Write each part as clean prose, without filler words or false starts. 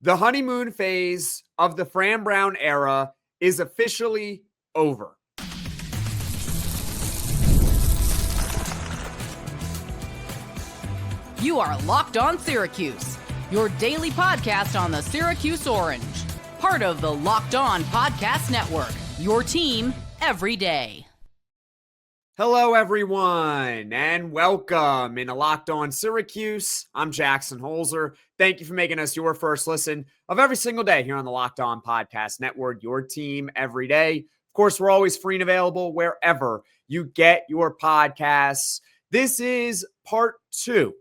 The honeymoon phase of the Fran Brown era is officially over. You are Locked On Syracuse, your daily podcast on the Syracuse Orange. Part of the Locked On Podcast Network, your team every day. Hello, everyone, and welcome into Locked On Syracuse. I'm Jackson Holzer. Thank you for making us your first listen of every single day here on the Locked On Podcast Network, your team every day. Of course, we're always free and available wherever you get your podcasts. This is part 2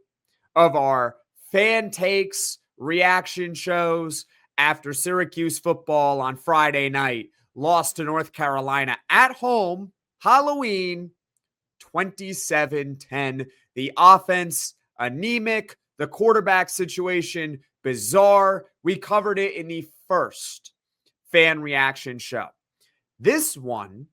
of our fan takes reaction shows after Syracuse football on Friday night lost to North Carolina at home, Halloween 27-10. The offense, anemic. The quarterback situation, bizarre. We covered it in the first fan reaction show. This one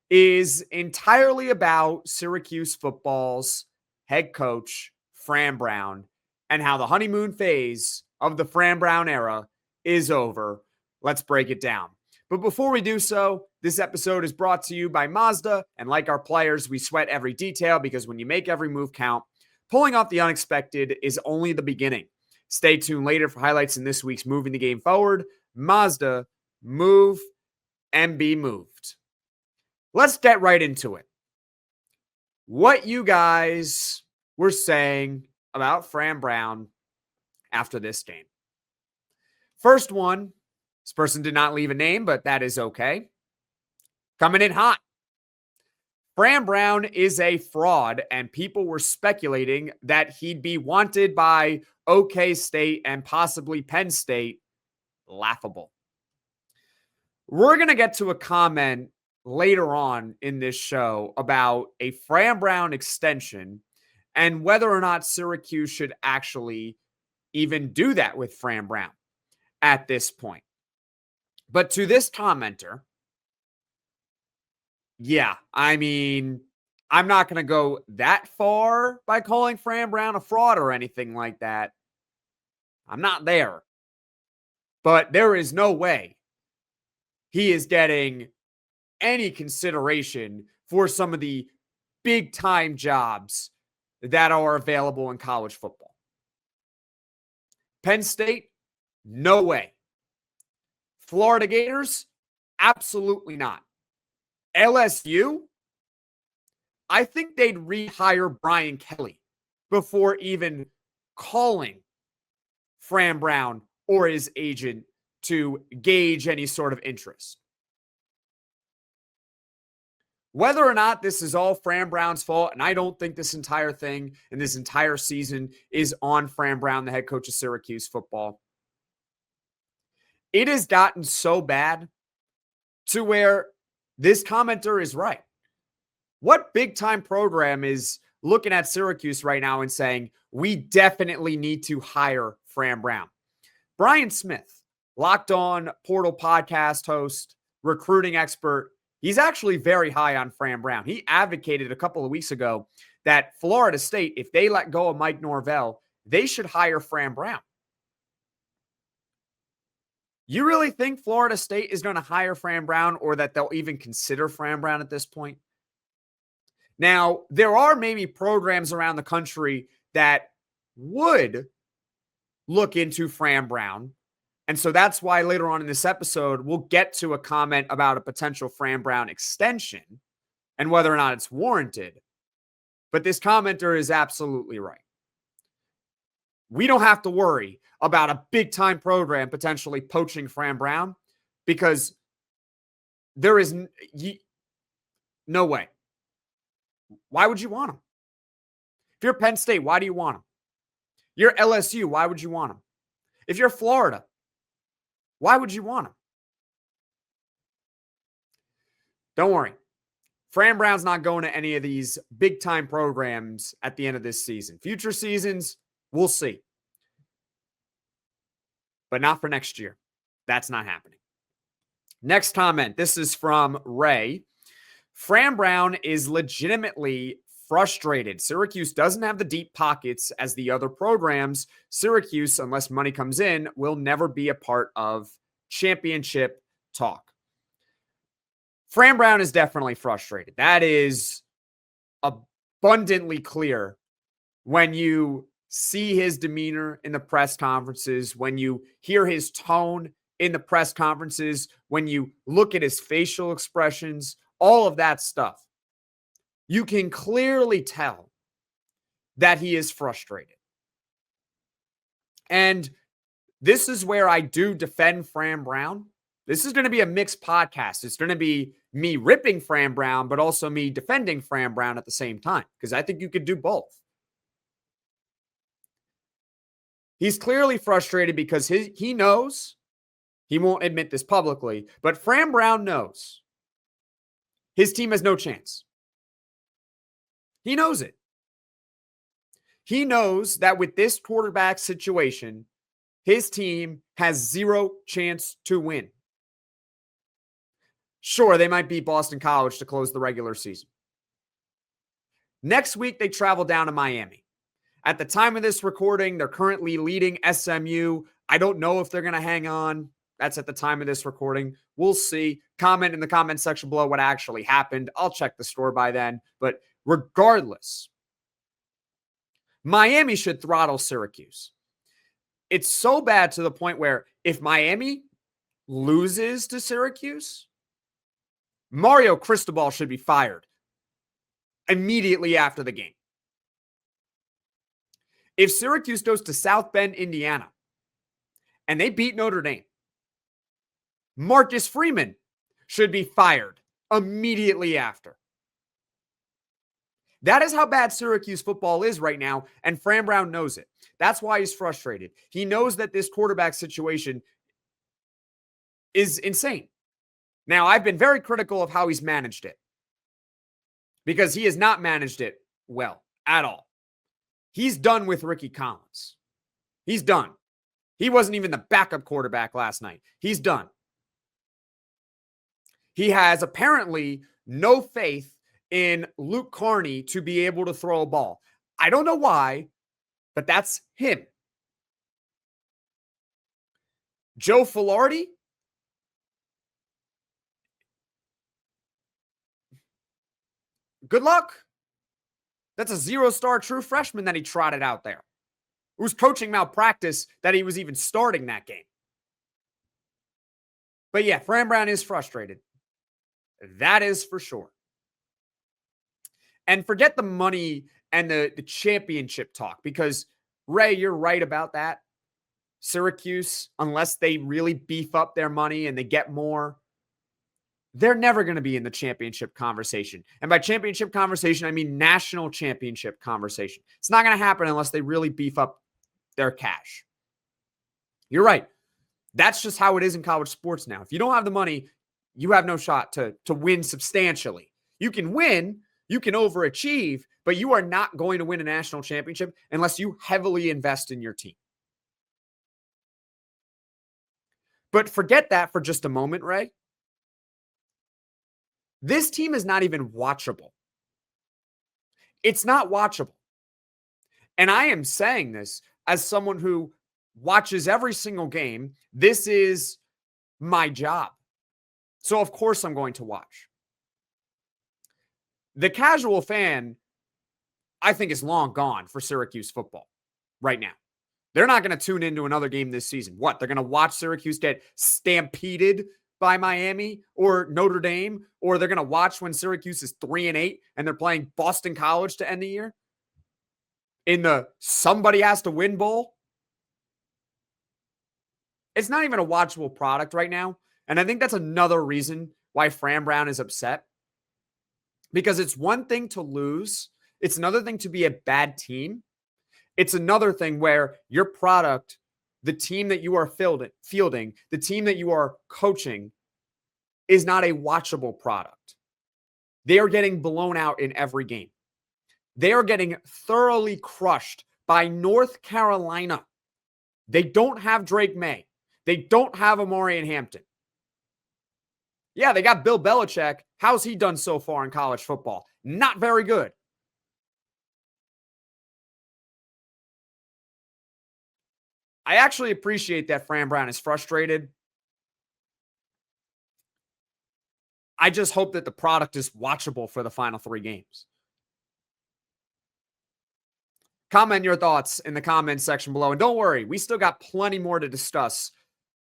is entirely about Syracuse football's head coach, Fran Brown, and how the honeymoon phase of the Fran Brown era is over. Let's break it down. But before we do so, this episode is brought to you by Mazda. And like our players, we sweat every detail because when you make every move count, pulling off the unexpected is only the beginning. Stay tuned later for highlights in this week's Moving the Game Forward. Mazda, move and be moved. Let's get right into it. What you guys were saying about Fran Brown after this game. First one, this person did not leave a name, but that is okay. Coming in hot. Fran Brown is a fraud, and people were speculating that he'd be wanted by OK State and possibly Penn State. Laughable. We're going to get to a comment later on in this show about a Fran Brown extension and whether or not Syracuse should actually even do that with Fran Brown at this point. But to this commenter, yeah, I mean, I'm not going to go that far by calling Fran Brown a fraud or anything like that. I'm not there. But there is no way he is getting any consideration for some of the big-time jobs that are available in college football. Penn State, no way. Florida Gators, absolutely not. LSU, I think they'd rehire Brian Kelly before even calling Fran Brown or his agent to gauge any sort of interest. Whether or not this is all Fran Brown's fault, and I don't think this entire thing and this entire season is on Fran Brown, the head coach of Syracuse football, it has gotten so bad to where this commenter is right. What big-time program is looking at Syracuse right now and saying, we definitely need to hire Fran Brown? Brian Smith, Locked On Portal podcast host, recruiting expert, he's actually very high on Fran Brown. He advocated a couple of weeks ago that Florida State, if they let go of Mike Norvell, they should hire Fran Brown. You really think Florida State is going to hire Fran Brown or that they'll even consider Fran Brown at this point? Now, there are maybe programs around the country that would look into Fran Brown. And so that's why later on in this episode, we'll get to a comment about a potential Fran Brown extension and whether or not it's warranted. But this commenter is absolutely right. We don't have to worry about a big-time program potentially poaching Fran Brown because there is no way. Why would you want him? If you're Penn State, why do you want him? You're LSU, why would you want him? If you're Florida, why would you want him? Don't worry. Fran Brown's not going to any of these big-time programs at the end of this season. Future seasons, we'll see. But not for next year. That's not happening. Next comment. This is from Ray. Fran Brown is legitimately frustrated. Syracuse doesn't have the deep pockets as the other programs. Syracuse, unless money comes in, will never be a part of championship talk. Fran Brown is definitely frustrated. That is abundantly clear when you see his demeanor in the press conferences, when you hear his tone in the press conferences, when you look at his facial expressions, all of that stuff. You can clearly tell that he is frustrated. And this is where I do defend Fran Brown. This is going to be a mixed podcast. It's going to be me ripping Fran Brown, but also me defending Fran Brown at the same time, because I think you could do both. He's clearly frustrated because he knows, he won't admit this publicly, but Fran Brown knows his team has no chance. He knows it. He knows that with this quarterback situation, his team has zero chance to win. Sure, they might beat Boston College to close the regular season. Next week, they travel down to Miami. At the time of this recording, they're currently leading SMU. I don't know if they're going to hang on. That's at the time of this recording. We'll see. Comment in the comment section below what actually happened. I'll check the score by then. But regardless, Miami should throttle Syracuse. It's so bad to the point where if Miami loses to Syracuse, Mario Cristobal should be fired immediately after the game. If Syracuse goes to South Bend, Indiana, and they beat Notre Dame, Marcus Freeman should be fired immediately after. That is how bad Syracuse football is right now, and Fran Brown knows it. That's why he's frustrated. He knows that this quarterback situation is insane. Now, I've been very critical of how he's managed it because he has not managed it well at all. He's done with Rickie Collins. He's done. He wasn't even the backup quarterback last night. He's done. He has apparently no faith in Luke Carney to be able to throw a ball. I don't know why, but that's him. Joe Filardi, good luck. That's a 0-star true freshman that he trotted out there. It was coaching malpractice that he was even starting that game. But yeah, Fran Brown is frustrated. That is for sure. And forget the money and the championship talk, because Ray, you're right about that. Syracuse, unless they really beef up their money and they get more, they're never going to be in the championship conversation. And by championship conversation, I mean national championship conversation. It's not going to happen unless they really beef up their cash. You're right. That's just how it is in college sports now. If you don't have the money, you have no shot to win substantially. You can win, you can overachieve, but you are not going to win a national championship unless you heavily invest in your team. But forget that for just a moment, Ray. This team is not even watchable. It's not watchable. And I am saying this as someone who watches every single game. This is my job. So, of course, I'm going to watch. The casual fan, I think, is long gone for Syracuse football right now. They're not going to tune into another game this season. What? They're going to watch Syracuse get stampeded by Miami or Notre Dame, or they're going to watch when Syracuse is 3-8 and they're playing Boston College to end the year in the somebody has to win bowl. It's not even a watchable product right now. And I think that's another reason why Fran Brown is upset, because it's one thing to lose. It's another thing to be a bad team. It's another thing where your product, the team that you are fielding, the team that you are coaching, is not a watchable product. They are getting blown out in every game. They are getting thoroughly crushed by North Carolina. They don't have Drake May. They don't have Amorian Hampton. Yeah, they got Bill Belichick. How's he done so far in college football? Not very good. I actually appreciate that Fran Brown is frustrated. I just hope that the product is watchable for the final 3 games. Comment your thoughts in the comments section below. And don't worry, we still got plenty more to discuss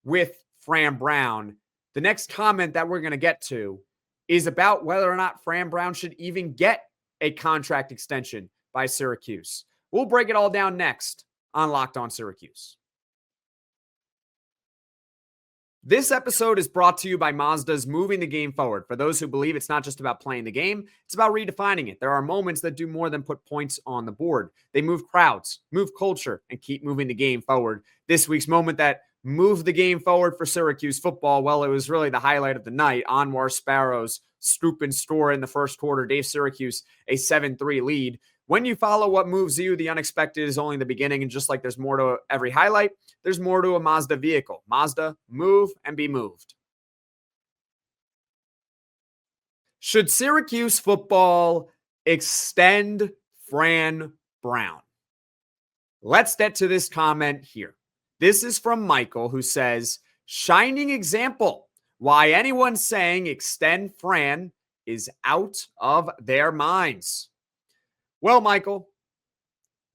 with Fran Brown. The next comment that we're going to get to is about whether or not Fran Brown should even get a contract extension by Syracuse. We'll break it all down next on Locked On Syracuse. This episode is brought to you by Mazda's Moving the Game Forward. For those who believe it's not just about playing the game, it's about redefining it. There are moments that do more than put points on the board. They move crowds, move culture, and keep moving the game forward. This week's moment that moved the game forward for Syracuse football, well, it was really the highlight of the night. Anwar Sparrow's scoop and score in the first quarter gave Syracuse a 7-3 lead. When you follow what moves you, the unexpected is only the beginning. And just like there's more to every highlight, there's more to a Mazda vehicle. Mazda, move and be moved. Should Syracuse football extend Fran Brown? Let's get to this comment here. This is from Michael, who says, shining example why anyone saying extend Fran is out of their minds. Well, Michael,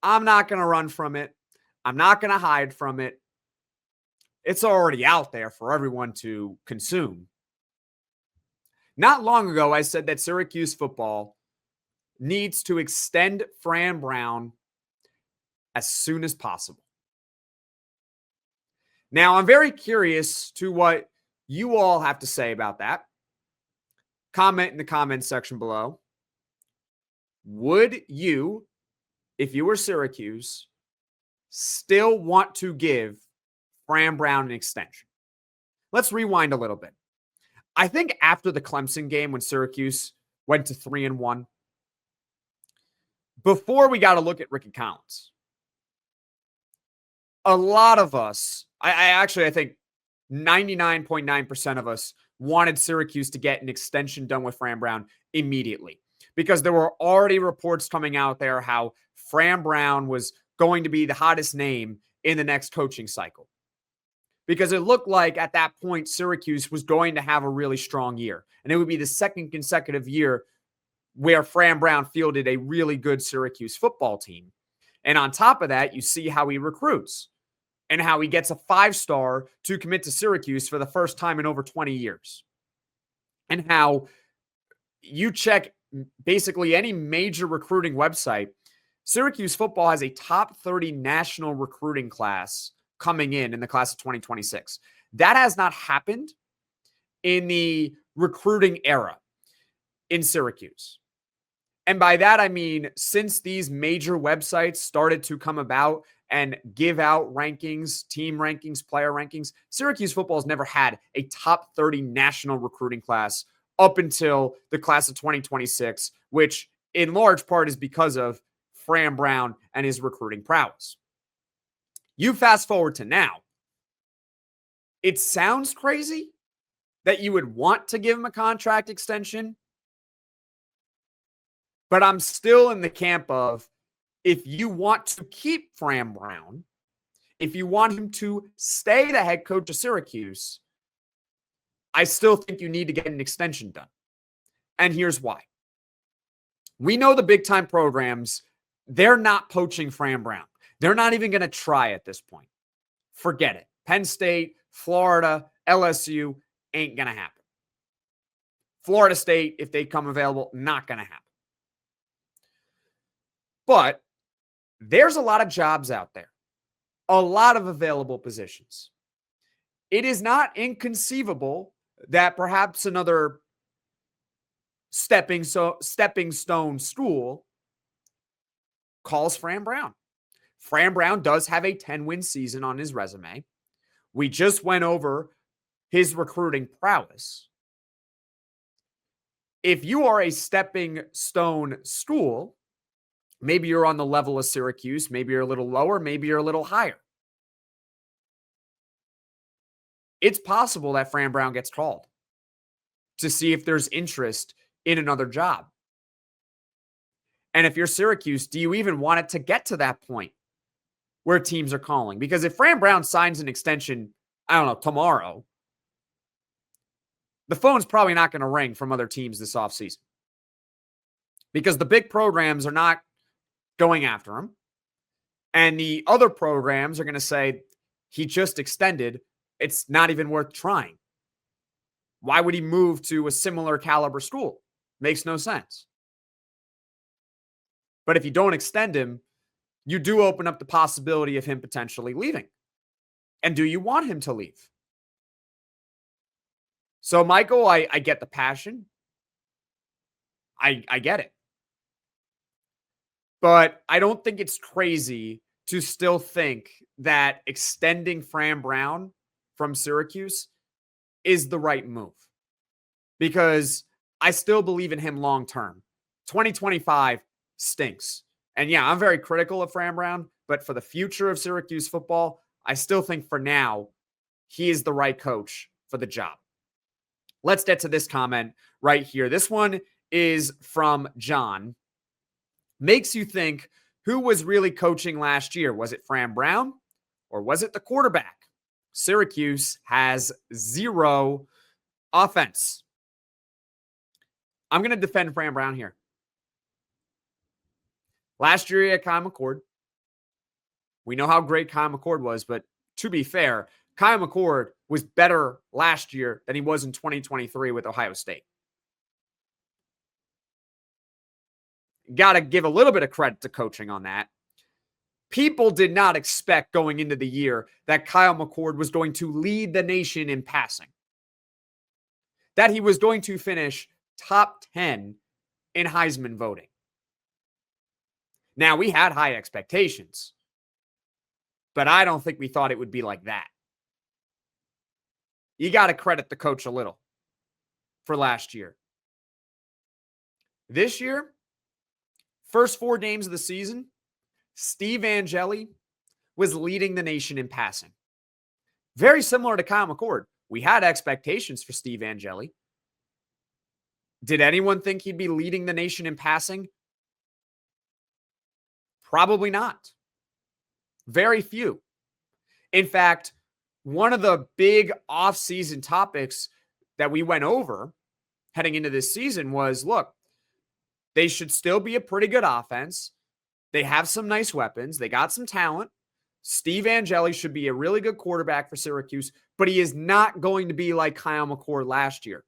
I'm not going to run from it. I'm not going to hide from it. It's already out there for everyone to consume. Not long ago, I said that Syracuse football needs to extend Fran Brown as soon as possible. Now, I'm very curious to what you all have to say about that. Comment in the comments section below. Would you, if you were Syracuse, still want to give Fran Brown an extension? Let's rewind a little bit. I think after the Clemson game when Syracuse went to 3-1, before we got to look at Rickie Collins, a lot of us, I think 99.9% of us wanted Syracuse to get an extension done with Fran Brown immediately, because there were already reports coming out there how Fran Brown was going to be the hottest name in the next coaching cycle. Because it looked like at that point, Syracuse was going to have a really strong year. And it would be the second consecutive year where Fran Brown fielded a really good Syracuse football team. And on top of that, you see how he recruits and how he gets a 5-star to commit to Syracuse for the first time in over 20 years. And how you check basically any major recruiting website, Syracuse football has a top 30 national recruiting class coming in the class of 2026. That has not happened in the recruiting era in Syracuse. And by that, I mean, since these major websites started to come about and give out rankings, team rankings, player rankings, Syracuse football has never had a top 30 national recruiting class up until the class of 2026, which in large part is because of Fran Brown and his recruiting prowess. You fast forward to now. It sounds crazy that you would want to give him a contract extension, but I'm still in the camp of, if you want to keep Fran Brown, if you want him to stay the head coach of Syracuse, I still think you need to get an extension done. And here's why. We know the big-time programs, they're not poaching Fran Brown. They're not even going to try at this point. Forget it. Penn State, Florida, LSU, ain't going to happen. Florida State, if they come available, not going to happen. But there's a lot of jobs out there, a lot of available positions. It is not inconceivable that perhaps another stepping stone stool calls Fran Brown. Fran Brown does have a 10-win season on his resume. We just went over his recruiting prowess. If you are a stepping stone stool, maybe you're on the level of Syracuse, maybe you're a little lower, maybe you're a little higher. It's possible that Fran Brown gets called to see if there's interest in another job. And if you're Syracuse, do you even want it to get to that point? where teams are calling. Because if Fran Brown signs an extension, I don't know, tomorrow, the phone's probably not going to ring from other teams this offseason. Because the big programs are not going after him. And the other programs are going to say, he just extended. It's not even worth trying. Why would he move to a similar caliber school? Makes no sense. But if you don't extend him, you do open up the possibility of him potentially leaving. And do you want him to leave? So, Michael, I get the passion. I get it. But I don't think it's crazy to still think that extending Fran Brown from Syracuse is the right move. Because I still believe in him long term. 2025 stinks. And yeah, I'm very critical of Fran Brown, but for the future of Syracuse football, I still think for now, he is the right coach for the job. Let's get to this comment right here. This one is from John. Makes you think, who was really coaching last year? Was it Fran Brown or was it the quarterback? Syracuse has 0 offense. I'm going to defend Fran Brown here. Last year, he had Kyle McCord. We know how great Kyle McCord was, but to be fair, Kyle McCord was better last year than he was in 2023 with Ohio State. Got to give a little bit of credit to coaching on that. People did not expect going into the year that Kyle McCord was going to lead the nation in passing. That he was going to finish top 10 in Heisman voting. Now, we had high expectations, but I don't think we thought it would be like that. You got to credit the coach a little for last year. This year, first 4 games of the season, Steve Angeli was leading the nation in passing. Very similar to Kyle McCord. We had expectations for Steve Angeli. Did anyone think he'd be leading the nation in passing? Probably not. Very few. In fact, one of the big off-season topics that we went over heading into this season was, look, they should still be a pretty good offense. They have some nice weapons. They got some talent. Steve Angeli should be a really good quarterback for Syracuse, but he is not going to be like Kyle McCord last year.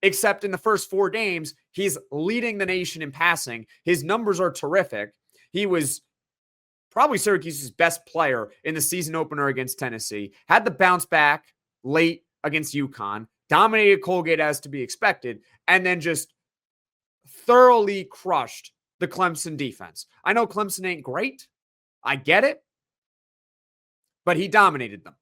Except in the first 4 games, he's leading the nation in passing. His numbers are terrific. He was probably Syracuse's best player in the season opener against Tennessee. Had the bounce back late against UConn. Dominated Colgate as to be expected. And then just thoroughly crushed the Clemson defense. I know Clemson ain't great. I get it. But he dominated them.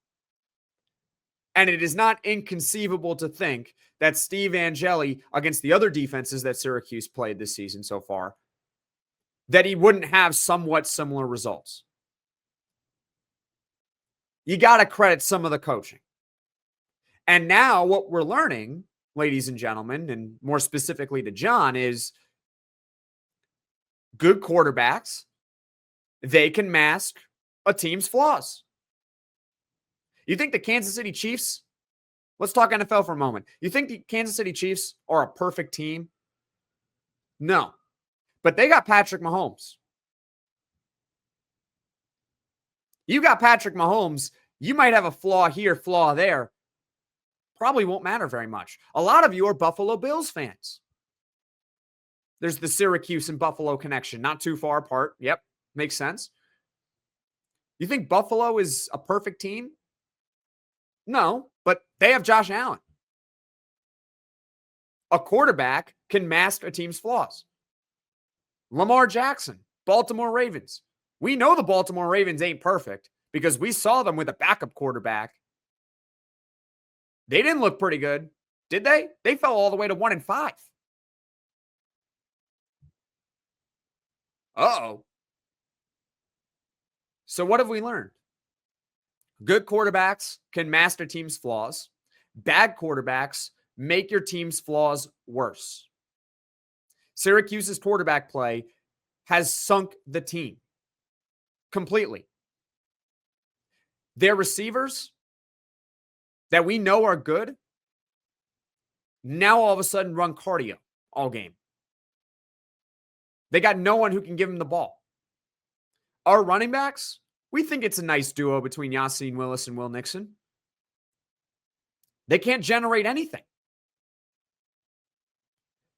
And it is not inconceivable to think that Steve Angeli, against the other defenses that Syracuse played this season so far, that he wouldn't have somewhat similar results. You got to credit some of the coaching. And now what we're learning, ladies and gentlemen, and more specifically to John, is good quarterbacks, they can mask a team's flaws. You think the Kansas City Chiefs, let's talk NFL for a moment. You think the Kansas City Chiefs are a perfect team? No. But they got Patrick Mahomes. You got Patrick Mahomes. You might have a flaw here, flaw there. Probably won't matter very much. A lot of you are Buffalo Bills fans. There's the Syracuse and Buffalo connection, not too far apart. Yep, makes sense. You think Buffalo is a perfect team? No, but they have Josh Allen. A quarterback can mask a team's flaws. Lamar Jackson, Baltimore Ravens. We know the Baltimore Ravens ain't perfect because we saw them with a backup quarterback. They didn't look pretty good, did they? They fell all the way to 1-5. Uh-oh. So what have we learned? Good quarterbacks can mask a team's flaws. Bad quarterbacks make your team's flaws worse. Syracuse's quarterback play has sunk the team completely. their receivers that we know are good now all of a sudden run cardio all game. They got no one who can give them the ball. Our running backs, we think it's a nice duo between Yassine Willis and Will Nixon. They can't generate anything.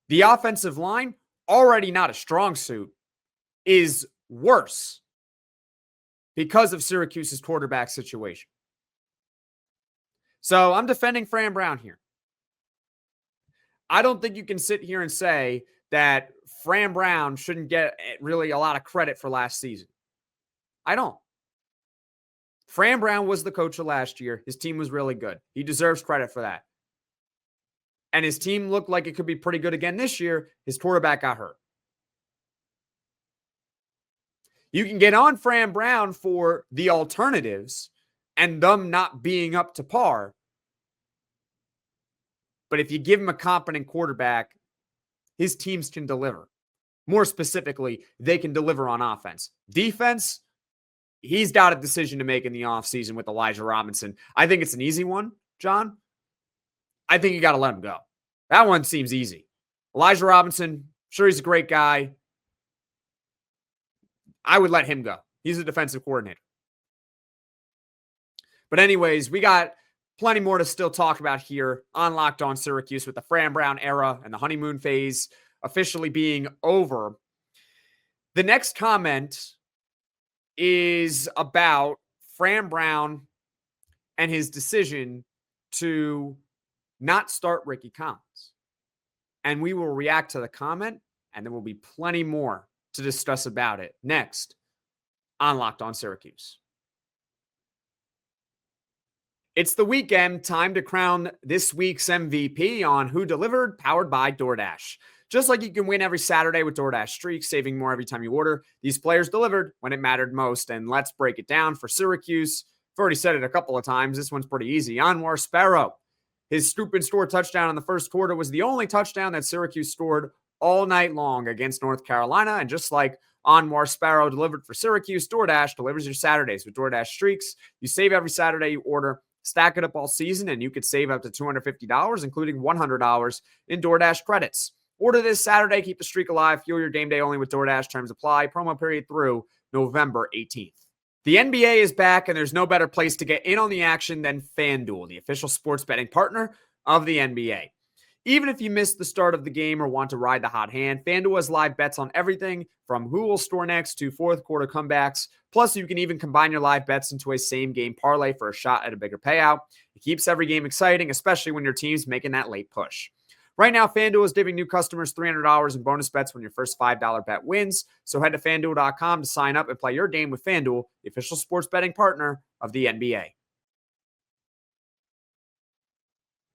The offensive line, already not a strong suit, is worse because of Syracuse's quarterback situation. So I'm defending Fran Brown here. I don't think you can sit here and say that Fran Brown shouldn't get really a lot of credit for last season. I don't. Fran Brown was the coach of last year. His team was really good. He deserves credit for that. And his team looked like it could be pretty good again this year. His quarterback got hurt. You can get on Fran Brown for the alternatives and them not being up to par. But if you give him a competent quarterback, his teams can deliver. More specifically, they can deliver on offense. Defense, he's got a decision to make in the offseason with Elijah Robinson. I think it's an easy one, John. I think you got to let him go. That one seems easy. Elijah Robinson, sure, he's a great guy. I would let him go. He's a defensive coordinator. But anyways, we got plenty more to still talk about here on Locked On Syracuse with the Fran Brown era and the honeymoon phase officially being over. The next comment is about Fran Brown and his decision to not start Rickie Collins. And we will react to the comment, and there will be plenty more to discuss about it next on Locked On Syracuse. It's the weekend, time to crown this week's MVP on Who Delivered, powered by DoorDash. Just like you can win every Saturday with DoorDash Streaks, saving more every time you order, these players delivered when it mattered most. And let's break it down for Syracuse. I've already said it a couple of times. This one's pretty easy. Anwar Sparrow. His scoop and score touchdown in the first quarter was the only touchdown that Syracuse scored all night long against North Carolina. And just like Anwar Sparrow delivered for Syracuse, DoorDash delivers your Saturdays with DoorDash Streaks. You save every Saturday you order. Stack it up all season, and you could save up to $250, including $100 in DoorDash credits. Order this Saturday. Keep the streak alive. Fuel your game day only with DoorDash. Terms apply. Promo period through November 18th. The NBA is back, and there's no better place to get in on the action than FanDuel, the official sports betting partner of the NBA. Even if you missed the start of the game or want to ride the hot hand, FanDuel has live bets on everything from who will score next to fourth quarter comebacks. Plus, you can even combine your live bets into a same-game parlay for a shot at a bigger payout. It keeps every game exciting, especially when your team's making that late push. Right now, FanDuel is giving new customers $300 in bonus bets when your first $5 bet wins. So head to FanDuel.com to sign up and play your game with FanDuel, the official sports betting partner of the NBA.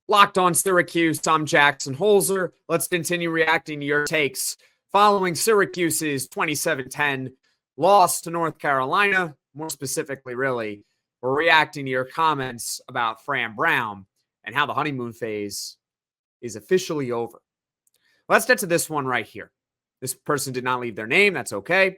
Locked On Syracuse, I'm Jackson Holzer. Let's continue reacting to your takes following Syracuse's 27-10 loss to North Carolina. More specifically, really, we're reacting to your comments about Fran Brown and how the honeymoon phase is officially over. Let's get to this one right here. This person did not leave their name. That's okay.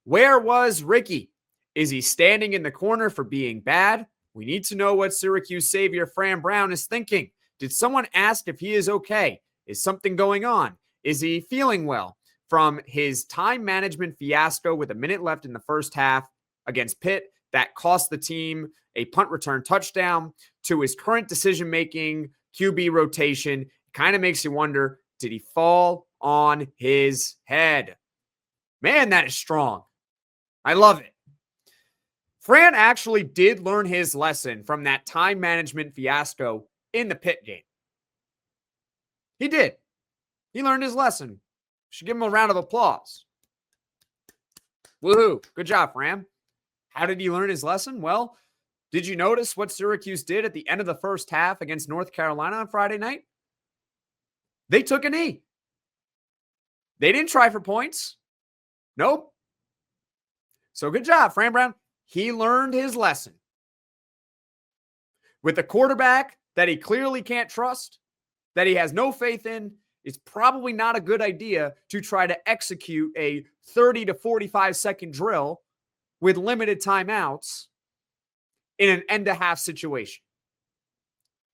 Where was Rickie? Is he standing in the corner for being bad? We need to know what Syracuse savior Fran Brown is thinking. Did someone ask if he is okay? Is something going on? Is he feeling well? From his time management fiasco with a minute left in the first half against Pitt that cost the team a punt return touchdown to his current decision-making QB rotation, kind of makes you wonder, did he fall on his head? Man, that is strong. I love it. Fran actually did learn his lesson from that time management fiasco in the Pitt game. He did. He learned his lesson. Should give him a round of applause. Woohoo. Good job, Fran. How did he learn his lesson? Well, did you notice what Syracuse did at the end of the first half against North Carolina on Friday night? They took a knee. They didn't try for points. Nope. So good job, Fran Brown. He learned his lesson. With a quarterback that he clearly can't trust, that he has no faith in, it's probably not a good idea to try to execute a 30 to 45 second drill with limited timeouts in an end-to-half situation.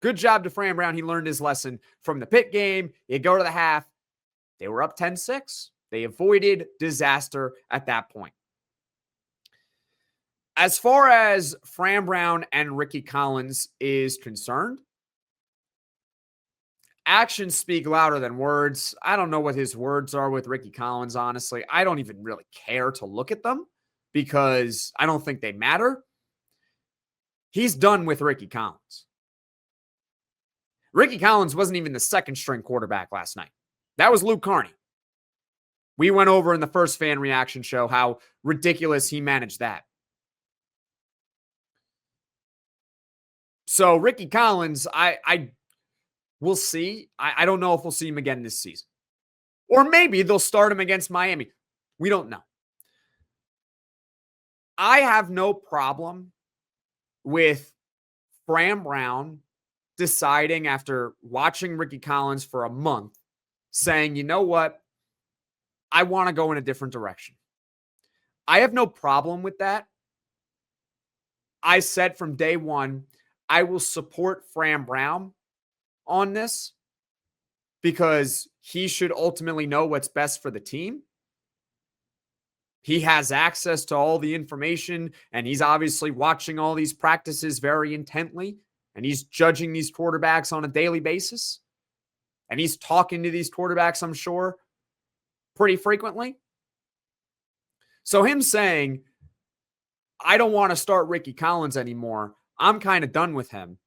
Good job to Fran Brown. He learned his lesson from the Pitt game. You go to the half. They were up 10-6. They avoided disaster at that point. As far as Fran Brown and Rickie Collins is concerned, actions speak louder than words. I don't know what his words are with Rickie Collins, honestly. I don't even really care to look at them because I don't think they matter. He's done with Rickie Collins. Rickie Collins wasn't even the second string quarterback last night. That was Luke Carney. We went over in the first fan reaction show how ridiculous he managed that. So Rickie Collins, we'll see. I don't know if we'll see him again this season. Or maybe they'll start him against Miami. We don't know. I have no problem with Fran Brown deciding after watching Rickie Collins for a month, saying, you know what? I want to go in a different direction. I have no problem with that. I said from day one, I will support Fran Brown on this because he should ultimately know what's best for the team. He has access to all the information, and he's obviously watching all these practices very intently, and he's judging these quarterbacks on a daily basis, and he's talking to these quarterbacks, I'm sure, pretty frequently. So him saying, I don't want to start Rickie Collins anymore, I'm kind of done with him,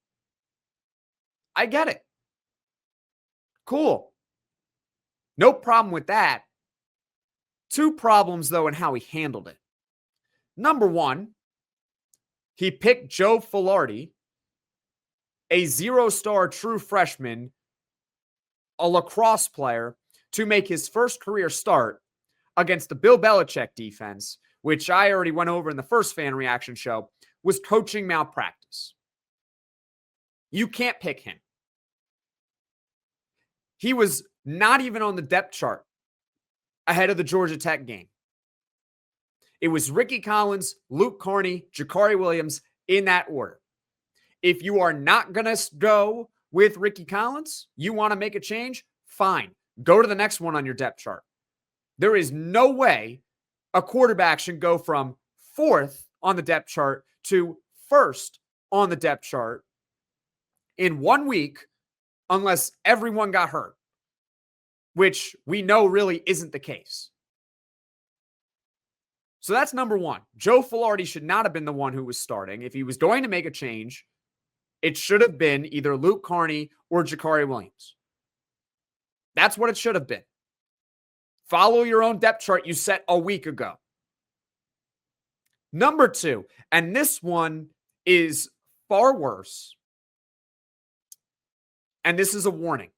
I get it. Cool. No problem with that. Two problems, though, in how he handled it. Number one, he picked Joe Filardi, a zero-star true freshman, a lacrosse player, to make his first career start against the Bill Belichick defense, which I already went over in the first fan reaction show, was coaching malpractice. You can't pick him. He was not even on the depth chart ahead of the Georgia Tech game. It was Rickie Collins, Luke Carney, Jakari Williams in that order. If you are not going to go with Rickie Collins, you want to make a change, fine. Go to the next one on your depth chart. There is no way a quarterback should go from fourth on the depth chart to first on the depth chart in 1 week unless everyone got hurt, which we know really isn't the case. So that's number one. Joe Filardi should not have been the one who was starting. If he was going to make a change, it should have been either Luke Carney or Jakari Williams. That's what it should have been. Follow your own depth chart you set a week ago. Number two, and this one is far worse, and this is a warning.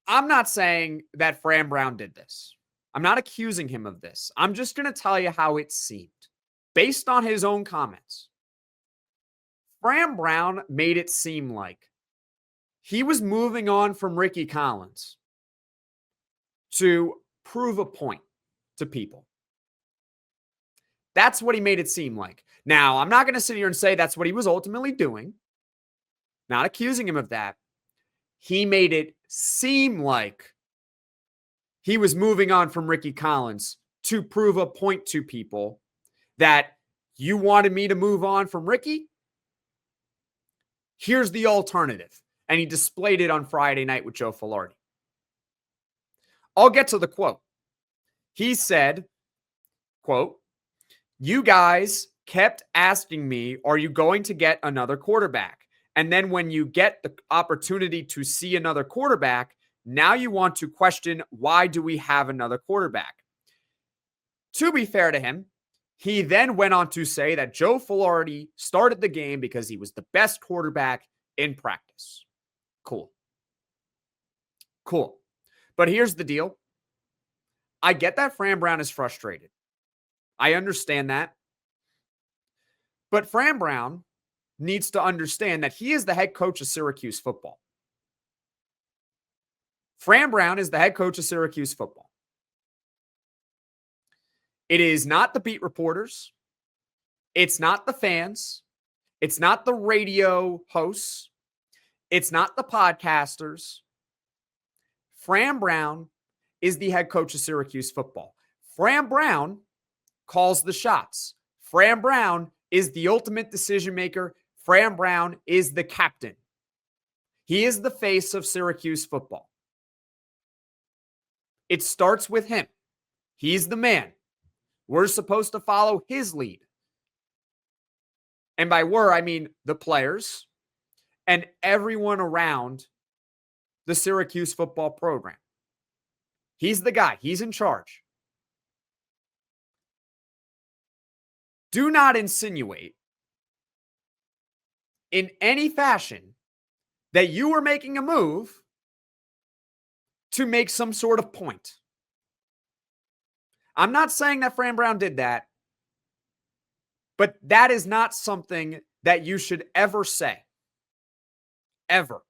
I'm not saying that Fran Brown did this. I'm not accusing him of this. I'm just going to tell you how it seemed. Based on his own comments, Fran Brown made it seem like he was moving on from Rickie Collins to prove a point to people. That's what he made it seem like. Now, I'm not going to sit here and say that's what he was ultimately doing. Not accusing him of that. He made it seem like he was moving on from Rickie Collins to prove a point to people that you wanted me to move on from Rickie? Here's the alternative. And he displayed it on Friday night with Joe Filardi. I'll get to the quote. He said, quote, "You guys kept asking me, are you going to get another quarterback? And then when you get the opportunity to see another quarterback, now you want to question, why do we have another quarterback?" To be fair to him, he then went on to say that Joe Filardi started the game because he was the best quarterback in practice. Cool. But here's the deal. I get that Fran Brown is frustrated. I understand that. But Fran Brown needs to understand that he is the head coach of Syracuse football. Fran Brown is the head coach of Syracuse football. It is not the beat reporters. It's not the fans. It's not the radio hosts. It's not the podcasters. Fran Brown is the head coach of Syracuse football. Fran Brown calls the shots. Fran Brown is the ultimate decision maker. Fran Brown is the captain. He is the face of Syracuse football. It starts with him. He's the man. We're supposed to follow his lead. And by we're, I mean the players and everyone around the Syracuse football program. He's the guy. He's in charge. Do not insinuate in any fashion that you are making a move to make some sort of point. I'm not saying that Fran Brown did that, but that is not something that you should ever say. Ever.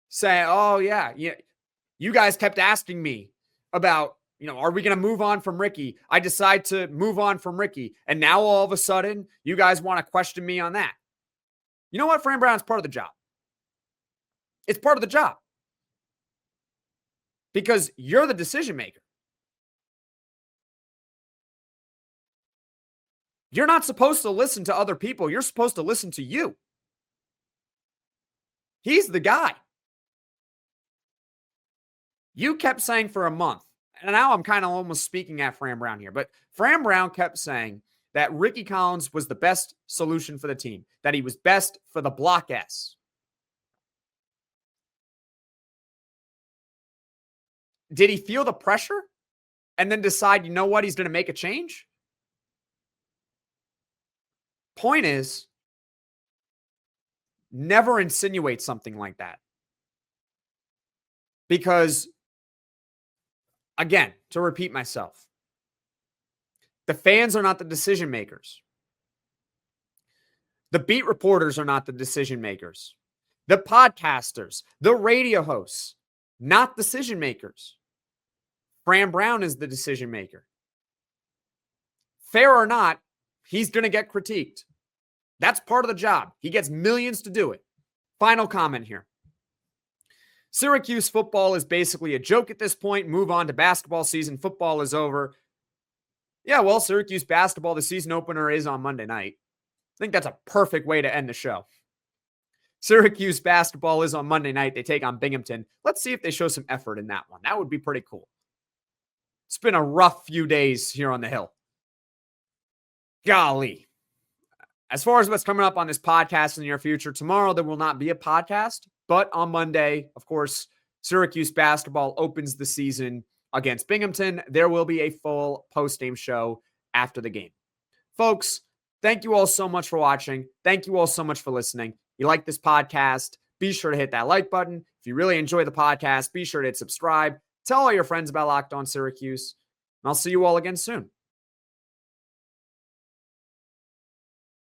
Say, oh, yeah, you guys kept asking me about, are we going to move on from Rickie? I decide to move on from Rickie. And now all of a sudden, you guys want to question me on that. You know what? Fran Brown's part of the job. It's part of the job. Because you're the decision maker. You're not supposed to listen to other people. You're supposed to listen to you. He's the guy. You kept saying for a month, and now I'm kind of almost speaking at Fran Brown here, but Fran Brown kept saying that Rickie Collins was the best solution for the team, that he was best for the Block S. Did he feel the pressure and then decide, you know what, he's going to make a change? Point is, never insinuate something like that. Because, again, to repeat myself, the fans are not the decision makers. The beat reporters are not the decision makers. The podcasters, the radio hosts, not decision makers. Fran Brown is the decision maker. Fair or not, he's going to get critiqued. That's part of the job. He gets millions to do it. Final comment here. Syracuse football is basically a joke at this point. Move on to basketball season. Football is over. Yeah, well, Syracuse basketball, the season opener is on Monday night. I think that's a perfect way to end the show. Syracuse basketball is on Monday night. They take on Binghamton. Let's see if they show some effort in that one. That would be pretty cool. It's been a rough few days here on the Hill. Golly. As far as what's coming up on this podcast in the near future, tomorrow there will not be a podcast, but on Monday, of course, Syracuse basketball opens the season against Binghamton. There will be a full post-game show after the game. Folks, thank you all so much for watching. Thank you all so much for listening. You like this podcast, be sure to hit that like button. If you really enjoy the podcast, be sure to hit subscribe. Tell all your friends about Locked On Syracuse, and I'll see you all again soon.